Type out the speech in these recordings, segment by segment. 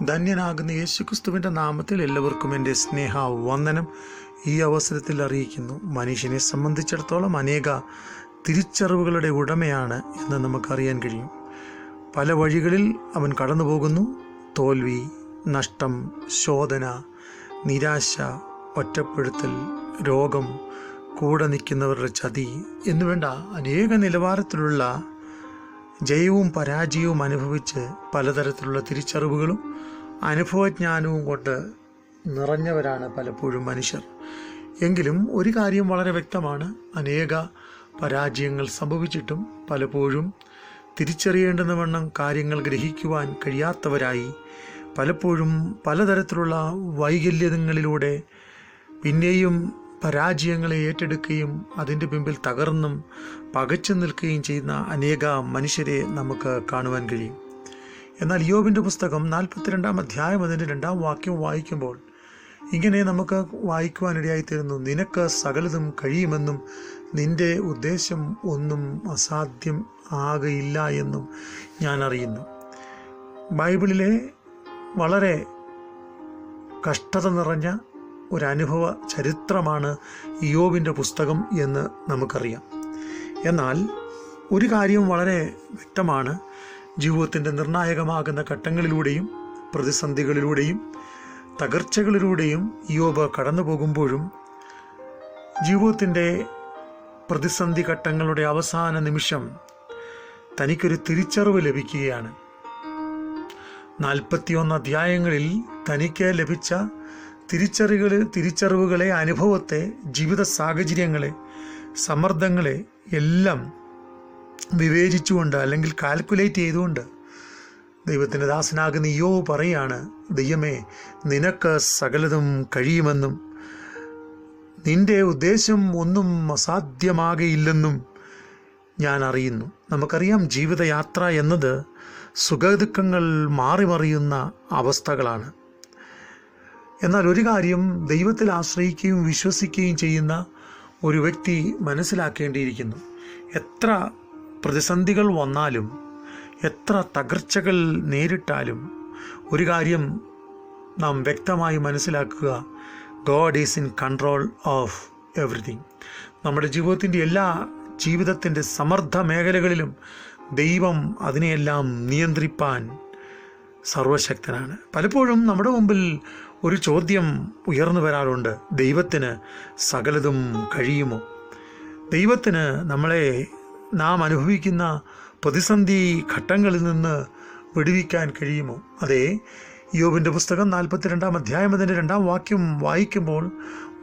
ധന്യനാകുന്ന യേശുക്രിസ്തുവിൻ്റെ നാമത്തിൽ എല്ലാവർക്കും എൻ്റെ സ്നേഹ വന്ദനം ഈ അവസരത്തിൽ അറിയിക്കുന്നു. മനുഷ്യനെ സംബന്ധിച്ചിടത്തോളം അനേക തിരിച്ചറിവുകളുടെ ഉടമയാണ് എന്ന് നമുക്കറിയാൻ കഴിയും. പല വഴികളിൽ അവൻ കടന്നു പോകുന്നു. തോൽവി, നഷ്ടം, ശോധന, നിരാശ, ഒറ്റപ്പെടുത്തൽ, രോഗം, കൂടെ നിൽക്കുന്നവരുടെ ചതി എന്നുവേണ്ട അനേക നിലവാരത്തിലുള്ള ജയവും പരാജയവും അനുഭവിച്ച് പലതരത്തിലുള്ള തിരിച്ചറിവുകളും അനുഭവജ്ഞാനവും കൊണ്ട് നിറഞ്ഞവരാണ് പലപ്പോഴും മനുഷ്യർ. എങ്കിലും ഒരു കാര്യം വളരെ വ്യക്തമാണ്. അനേക പരാജയങ്ങൾ സംഭവിച്ചിട്ടും പലപ്പോഴും തിരിച്ചറിയേണ്ടുന്ന വണ്ണം കാര്യങ്ങൾ ഗ്രഹിക്കുവാൻ കഴിയാത്തവരായി പലപ്പോഴും പലതരത്തിലുള്ള വൈകല്യങ്ങളിലൂടെ പിന്നെയും പരാജയങ്ങളെ ഏറ്റെടുക്കുകയും അതിൻ്റെ പിമ്പിൽ തകർന്നും പകച്ചു നിൽക്കുകയും ചെയ്യുന്ന അനേക മനുഷ്യരെ നമുക്ക് കാണുവാൻ കഴിയും. എന്നാൽ ഇയ്യോബിൻ്റെ പുസ്തകം 42-ാം അധ്യായം അതിൻ്റെ 2-ാം വാക്യം വായിക്കുമ്പോൾ ഇങ്ങനെ നമുക്ക് വായിക്കുവാനിടയായിത്തീരുന്നു: നിനക്ക് സകലതും കഴിയുമെന്നും നിന്റെ ഉദ്ദേശം ഒന്നും അസാധ്യം ആകയില്ല എന്നും ഞാൻ അറിയുന്നു. ബൈബിളിലെ വളരെ കഷ്ടത നിറഞ്ഞ ഒരനുഭവ ചരിത്രമാണ് ഇയ്യോബിൻ്റെ പുസ്തകം എന്ന് നമുക്കറിയാം. എന്നാൽ ഒരു കാര്യം വളരെ വ്യക്തമാണ്. ജീവിതത്തിൻ്റെ നിർണായകമാകുന്ന ഘട്ടങ്ങളിലൂടെയും പ്രതിസന്ധികളിലൂടെയും തകർച്ചകളിലൂടെയും ഇയ്യോബ് കടന്നു പോകുമ്പോഴും ജീവിതത്തിൻ്റെ പ്രതിസന്ധി ഘട്ടങ്ങളുടെ അവസാന നിമിഷം തനിക്കൊരു തിരിച്ചറിവ് ലഭിക്കുകയാണ്. 41 അധ്യായങ്ങളിൽ തനിക്ക് ലഭിച്ച തിരിച്ചറിവുകളെ, അനുഭവത്തെ, ജീവിത സാഹചര്യങ്ങളെ, സമ്മർദ്ദങ്ങളെ എല്ലാം വിവേചിച്ചുകൊണ്ട് അല്ലെങ്കിൽ കാൽക്കുലേറ്റ് ചെയ്തുകൊണ്ട് ദൈവത്തിൻ്റെ ദാസനാകുന്ന ഇയ്യോബ് പറയാണ്: ദൈവമേ, നിനക്ക് സകലതും കഴിയുമെന്നും നിന്റെ ഉദ്ദേശം ഒന്നും അസാധ്യമാകയില്ലെന്നും ഞാൻ അറിയുന്നു. നമുക്കറിയാം, ജീവിതയാത്ര എന്നത് സുഖദുഃഖങ്ങൾ മാറിമറിയുന്ന അവസ്ഥകളാണ്. എന്നാൽ ഒരു കാര്യം ദൈവത്തിൽ ആശ്രയിക്കുകയും വിശ്വസിക്കുകയും ചെയ്യുന്ന ഒരു വ്യക്തി മനസ്സിലാക്കേണ്ടിയിരിക്കുന്നു. എത്ര പ്രതിസന്ധികൾ വന്നാലും, എത്ര തകർച്ചകൾ നേരിട്ടാലും ഒരു കാര്യം നാം വ്യക്തമായി മനസ്സിലാക്കുക: God is in control of everything. നമ്മുടെ ജീവിതത്തിൻ്റെ സമർത്ഥ മേഖലകളിലും ദൈവം അതിനെയെല്ലാം നിയന്ത്രിപ്പാൻ സർവശക്തനാണ്. പലപ്പോഴും നമ്മുടെ മുമ്പിൽ ഒരു ചോദ്യം ഉയർന്നു വരാറുണ്ട്: ദൈവത്തിന് സകലതും കഴിയുമോ? ദൈവത്തിന് നാം അനുഭവിക്കുന്ന പ്രതിസന്ധി ഘട്ടങ്ങളിൽ നിന്ന് വിടുവിക്കാൻ കഴിയുമോ? അതെ, ഇയ്യോബിൻ്റെ പുസ്തകം 42-ാം അധ്യായം അതിൻ്റെ 2-ാം വാക്യം വായിക്കുമ്പോൾ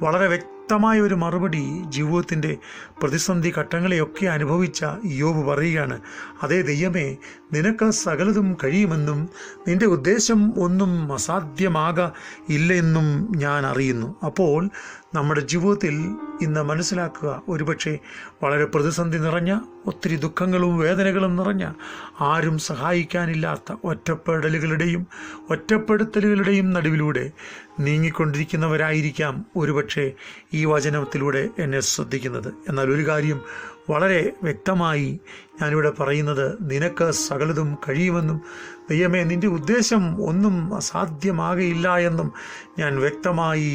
വളരെ വ്യക്തമായ ഒരു മറുപടി ജീവിതത്തിൻ്റെ പ്രതിസന്ധി ഘട്ടങ്ങളെയൊക്കെ അനുഭവിച്ച ഇയ്യോബ് പറയുകയാണ്: അതേ ദൈവമേ, നിനക്ക് സകലതും കഴിയുമെന്നും നിന്റെ ഉദ്ദേശം ഒന്നും അസാധ്യമാകയില്ലെന്നും ഞാൻ അറിയുന്നു. അപ്പോൾ നമ്മുടെ ജീവിതത്തിൽ ഇന്ന് മനസ്സിലാക്കുക, ഒരുപക്ഷെ വളരെ പ്രതിസന്ധി നിറഞ്ഞ, ഒത്തിരി ദുഃഖങ്ങളും വേദനകളും നിറഞ്ഞ, ആരും സഹായിക്കാനില്ലാത്ത ഒറ്റപ്പെടുത്തലുകളുടെയും നടുവിലൂടെ നീങ്ങിക്കൊണ്ടിരിക്കുന്നവരായിരിക്കാം ഒരുപക്ഷെ ഈ വചനത്തിലൂടെ എന്നെ ശ്രദ്ധിക്കുന്നത്. എന്നാൽ ഒരു കാര്യം വളരെ വ്യക്തമായി ഞാനിവിടെ പറയുന്നത്: നിനക്ക് സകലതും കഴിയുമെന്നും ദൈവമേ, നിൻ്റെ ഉദ്ദേശം ഒന്നും അസാധ്യമാകയില്ല എന്നും ഞാൻ വ്യക്തമായി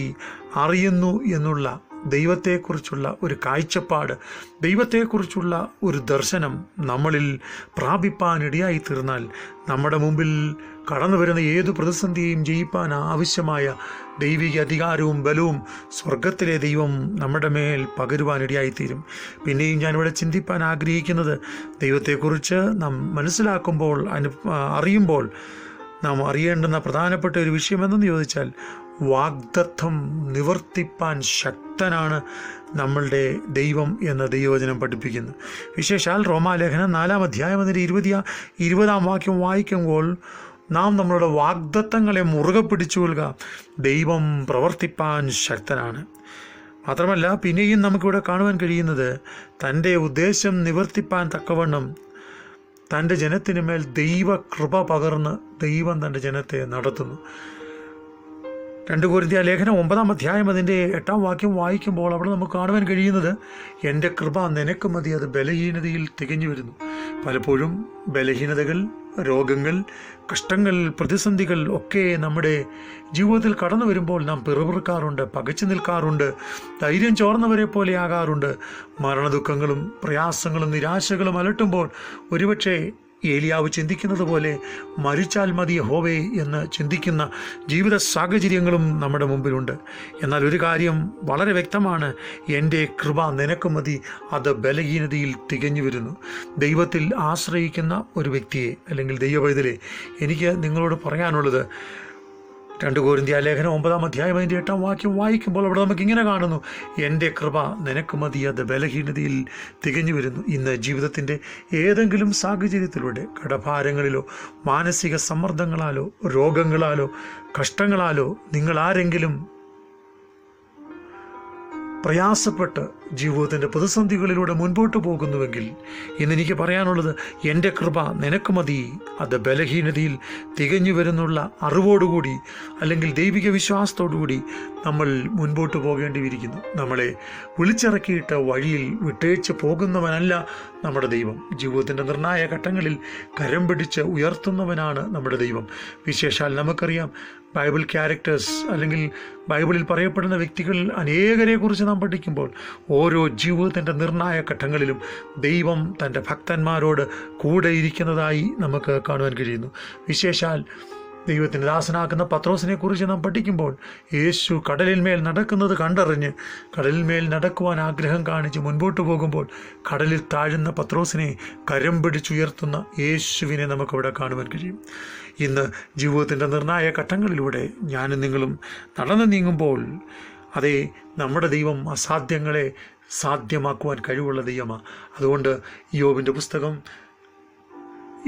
അറിയുന്നു എന്നുള്ള ദൈവത്തെക്കുറിച്ചുള്ള ഒരു കാഴ്ചപ്പാട്, ദൈവത്തെക്കുറിച്ചുള്ള ഒരു ദർശനം നമ്മളിൽ പ്രാപിപ്പാനിടയായി തീർന്നാൽ നമ്മുടെ മുമ്പിൽ കടന്നു വരുന്ന ഏതു പ്രതിസന്ധിയെയും ജയിപ്പാൻ ആവശ്യമായ ദൈവിക അധികാരവും ബലവും സ്വർഗത്തിലെ ദൈവം നമ്മുടെ മേൽ പകരുവാനിടയായിത്തീരും. പിന്നെയും ഞാനിവിടെ ചിന്തിപ്പാൻ ആഗ്രഹിക്കുന്നത്, ദൈവത്തെക്കുറിച്ച് നാം മനസ്സിലാക്കുമ്പോൾ, അറിയുമ്പോൾ നാം അറിയേണ്ടുന്ന പ്രധാനപ്പെട്ട ഒരു വിഷയം എന്തെന്ന് ചോദിച്ചാൽ, വാഗ്ദത്തം നിവർത്തിപ്പാൻ ശക്തനാണ് നമ്മളുടെ ദൈവം എന്ന ദൈവവചനം പഠിപ്പിക്കുന്നു. വിശേഷാൽ റോമാലേഖനം 4-ാം അധ്യായം അതിൻ്റെ 20-ാം വാക്യം വായിക്കുമ്പോൾ നാം നമ്മളുടെ വാഗ്ദത്തങ്ങളെ മുറുകെ പിടിച്ചുകൊള്ളുക, ദൈവം പ്രവർത്തിപ്പാൻ ശക്തനാണ്. മാത്രമല്ല, പിന്നെയും നമുക്കിവിടെ കാണുവാൻ കഴിയുന്നത്, തൻ്റെ ഉദ്ദേശം നിവർത്തിപ്പാൻ തക്കവണ്ണം തൻ്റെ ജനത്തിന് മേൽ ദൈവകൃപ പകർന്ന് ദൈവം തൻ്റെ ജനത്തെ നടത്തുന്നു. 2 കൊരിന്ത്യർ ലേഖനം 9-ാം അധ്യായം അതിൻ്റെ 8-ാം വാക്യം വായിക്കുമ്പോൾ അവിടെ നമുക്ക് കാണുവാൻ കഴിയുന്നത്: എൻ്റെ കൃപ നിനക്ക് മതി, അത് ബലഹീനതയിൽ തികഞ്ഞു വരുന്നു. പലപ്പോഴും ബലഹീനതകൾ, രോഗങ്ങൾ, കഷ്ടങ്ങൾ, പ്രതിസന്ധികൾ ഒക്കെ നമ്മുടെ ജീവിതത്തിൽ കടന്നു വരുമ്പോൾ നാം പിറുപിറുക്കാറുണ്ട്, പകച്ചു നിൽക്കാറുണ്ട്, ധൈര്യം ചോർന്നവരെ പോലെ ആകാറുണ്ട്. മരണദുഃഖങ്ങളും പ്രയാസങ്ങളും നിരാശകളും അലട്ടുമ്പോൾ ഒരുപക്ഷെ ഏലിയാവ് ചിന്തിക്കുന്നത് പോലെ മരിച്ചാൽ മതി യഹോവേ എന്ന് ചിന്തിക്കുന്ന ജീവിത സാഹചര്യങ്ങളും നമ്മുടെ മുമ്പിലുണ്ട്. എന്നാൽ ഒരു കാര്യം വളരെ വ്യക്തമാണ്, എൻ്റെ കൃപ നിനക്ക് മതി, അത് ബലഹീനതയിൽ തികഞ്ഞു വരുന്നു. ദൈവത്തിൽ ആശ്രയിക്കുന്ന ഒരു വ്യക്തിയെ അല്ലെങ്കിൽ ദൈവവൈതലെ എനിക്ക് നിങ്ങളോട് പറയാനുള്ളത്, 2 കൊരിന്ത്യർ ലേഖനം 9-ാം അധ്യായം 8-ാം വാക്യം വായിക്കുമ്പോൾ അവിടെ നമുക്കിങ്ങനെ കാണുന്നു, എൻ്റെ കൃപ നിനക്ക് മതി, അത് ബലഹീനതയിൽ തികഞ്ഞു വരുന്നു. ഇന്ന് ജീവിതത്തിൻ്റെ ഏതെങ്കിലും സാഹചര്യത്തിലൂടെ കടഭാരങ്ങളിലോ മാനസിക സമ്മർദ്ദങ്ങളാലോ രോഗങ്ങളാലോ കഷ്ടങ്ങളാലോ നിങ്ങൾ ആരെങ്കിലും പ്രയാസപ്പെട്ട് ജീവിതത്തിൻ്റെ പ്രതിസന്ധികളിലൂടെ മുൻപോട്ട് പോകുന്നുവെങ്കിൽ ഇന്നെനിക്ക് പറയാനുള്ളത്, എൻ്റെ കൃപ നിനക്ക് മതി, അത് ബലഹീനതയിൽ തികഞ്ഞു വരുന്നുള്ള അറിവോടുകൂടി അല്ലെങ്കിൽ ദൈവിക വിശ്വാസത്തോടുകൂടി നമ്മൾ മുൻപോട്ട് പോകേണ്ടിയിരിക്കുന്നു. നമ്മളെ വിളിച്ചിറക്കിയിട്ട് വഴിയിൽ വിട്ടേച്ച് പോകുന്നവനല്ല നമ്മുടെ ദൈവം. ജീവിതത്തിൻ്റെ നിർണായക ഘട്ടങ്ങളിൽ കരം പിടിച്ച് ഉയർത്തുന്നവനാണ് നമ്മുടെ ദൈവം. വിശേഷാൽ നമുക്കറിയാം, ബൈബിൾ ക്യാരക്ടേഴ്സ് അല്ലെങ്കിൽ ബൈബിളിൽ പറയപ്പെടുന്ന വ്യക്തികൾ അനേകരെക്കുറിച്ച് നാം പഠിക്കുമ്പോൾ ഓരോ ജീവിതത്തിൻ്റെ നിർണായക ഘട്ടങ്ങളിലും ദൈവം തൻ്റെ ഭക്തന്മാരോട് കൂടെ ഇരിക്കുന്നതായി നമുക്ക് കാണുവാൻ കഴിയുന്നു. വിശേഷാൽ ദൈവത്തിൻ്റെ ദാസനാക്കുന്ന പത്രോസിനെ കുറിച്ച് നാം പഠിക്കുമ്പോൾ യേശു കടലിന്മേൽ നടക്കുന്നത് കണ്ടറിഞ്ഞ് കടലിന്മേൽ നടക്കുവാൻ ആഗ്രഹം കാണിച്ച് മുൻപോട്ട് പോകുമ്പോൾ കടലിൽ താഴുന്ന പത്രോസിനെ കരം പിടിച്ചുയർത്തുന്ന യേശുവിനെ നമുക്കവിടെ കാണുവാൻ കഴിയും. ഇന്ന് ജീവിതത്തിൻ്റെ നിർണായക ഘട്ടങ്ങളിലൂടെ ഞാനും നിങ്ങളും നടന്നു നീങ്ങുമ്പോൾ അതേ നമ്മുടെ ദൈവം അസാധ്യങ്ങളെ സാധ്യമാക്കുവാൻ കഴിവുള്ള ദൈവമാണ്. അതുകൊണ്ട് യോബിൻ്റെ പുസ്തകം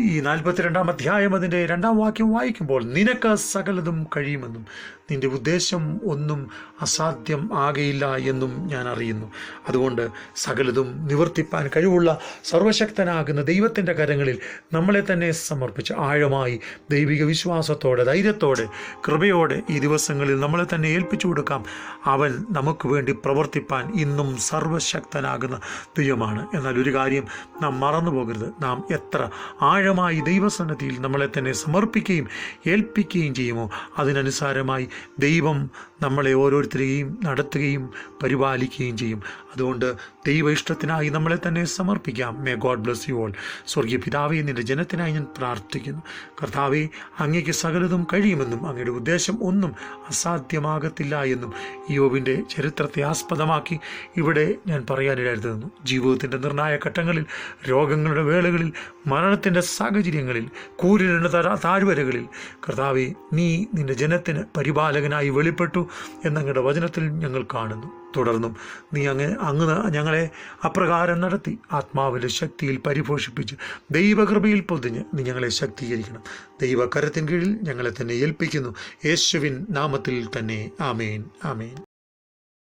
ഈ 42-ാം അധ്യായം അതിൻ്റെ 2-ാം വാക്യം വായിക്കുമ്പോൾ, നിനക്ക് സകലതും കഴിയുമെന്നും നിൻ്റെ ഉദ്ദേശം ഒന്നും അസാധ്യം ആകയില്ല എന്നും ഞാൻ അറിയുന്നു. അതുകൊണ്ട് സകലതും നിവർത്തിപ്പാൻ കഴിവുള്ള സർവശക്തനാകുന്ന ദൈവത്തിൻ്റെ കരങ്ങളിൽ നമ്മളെ തന്നെ സമർപ്പിച്ച് ആഴമായി ദൈവിക വിശ്വാസത്തോടെ ധൈര്യത്തോടെ കൃപയോടെ ഈ ദിവസങ്ങളിൽ നമ്മളെ തന്നെ ഏൽപ്പിച്ചു കൊടുക്കാം. അവൻ നമുക്ക് വേണ്ടി പ്രവർത്തിപ്പാൻ ഇന്നും സർവശക്തനാകുന്ന ദൈവമാണ്. എന്നാൽ ഒരു കാര്യം നാം മറന്നു പോകരുത്, നാം എത്ര ആഴമായി ദൈവസന്നിധിയിൽ നമ്മളെ തന്നെ സമർപ്പിക്കുകയും ഏൽപ്പിക്കുകയും ചെയ്യുമോ അതിനനുസാരമായി ദൈവം നമ്മളെ ഓരോരുത്തരെയും നടത്തുകയും പരിപാലിക്കുകയും ചെയ്യും. അതുകൊണ്ട് ദൈവ ഇഷ്ടത്തിനായി നമ്മളെ തന്നെ സമർപ്പിക്കാം. May God bless you all. സ്വർഗീയ പിതാവേ, നിൻ്റെ ജനത്തിനായി ഞാൻ പ്രാർത്ഥിക്കുന്നു. കർത്താവേ, അങ്ങേക്ക് സകലതും കഴിയുമെന്നും അങ്ങയുടെ ഉദ്ദേശം ഒന്നും അസാധ്യമാകത്തില്ല എന്നും യോബിൻ്റെ ചരിത്രത്തെ ആസ്പദമാക്കി ഇവിടെ ഞാൻ പറയാനിടയായിരുന്നു. ജീവിതത്തിൻ്റെ നിർണായക ഘട്ടങ്ങളിൽ, രോഗങ്ങളുടെ വേളകളിൽ, മരണത്തിൻ്റെ സാഹചര്യങ്ങളിൽ, കൂരിരുന്ന താഴ്വരകളിൽ കർത്താവേ, നീ നിൻ്റെ ജനത്തിന് പരിപാലകനായി വെളിപ്പെട്ടു എന്നങ്ങയുടെ വചനത്തിൽ ഞങ്ങൾ കാണുന്നു. തുടർന്നും നീ അങ്ങ് ഞങ്ങളെ അപ്രകാരം നടത്തി ആത്മാവിൻ്റെ ശക്തിയിൽ പരിപോഷിപ്പിച്ച് ദൈവകൃപയിൽ പൊതിഞ്ഞ് നീ ഞങ്ങളെ ശക്തീകരിക്കണം. ദൈവകരത്തിൻ കീഴിൽ ഞങ്ങളെ തന്നെ ഏൽപ്പിക്കുന്നു. യേശുവിൻ നാമത്തിൽ തന്നെ. ആമേൻ, ആമേൻ.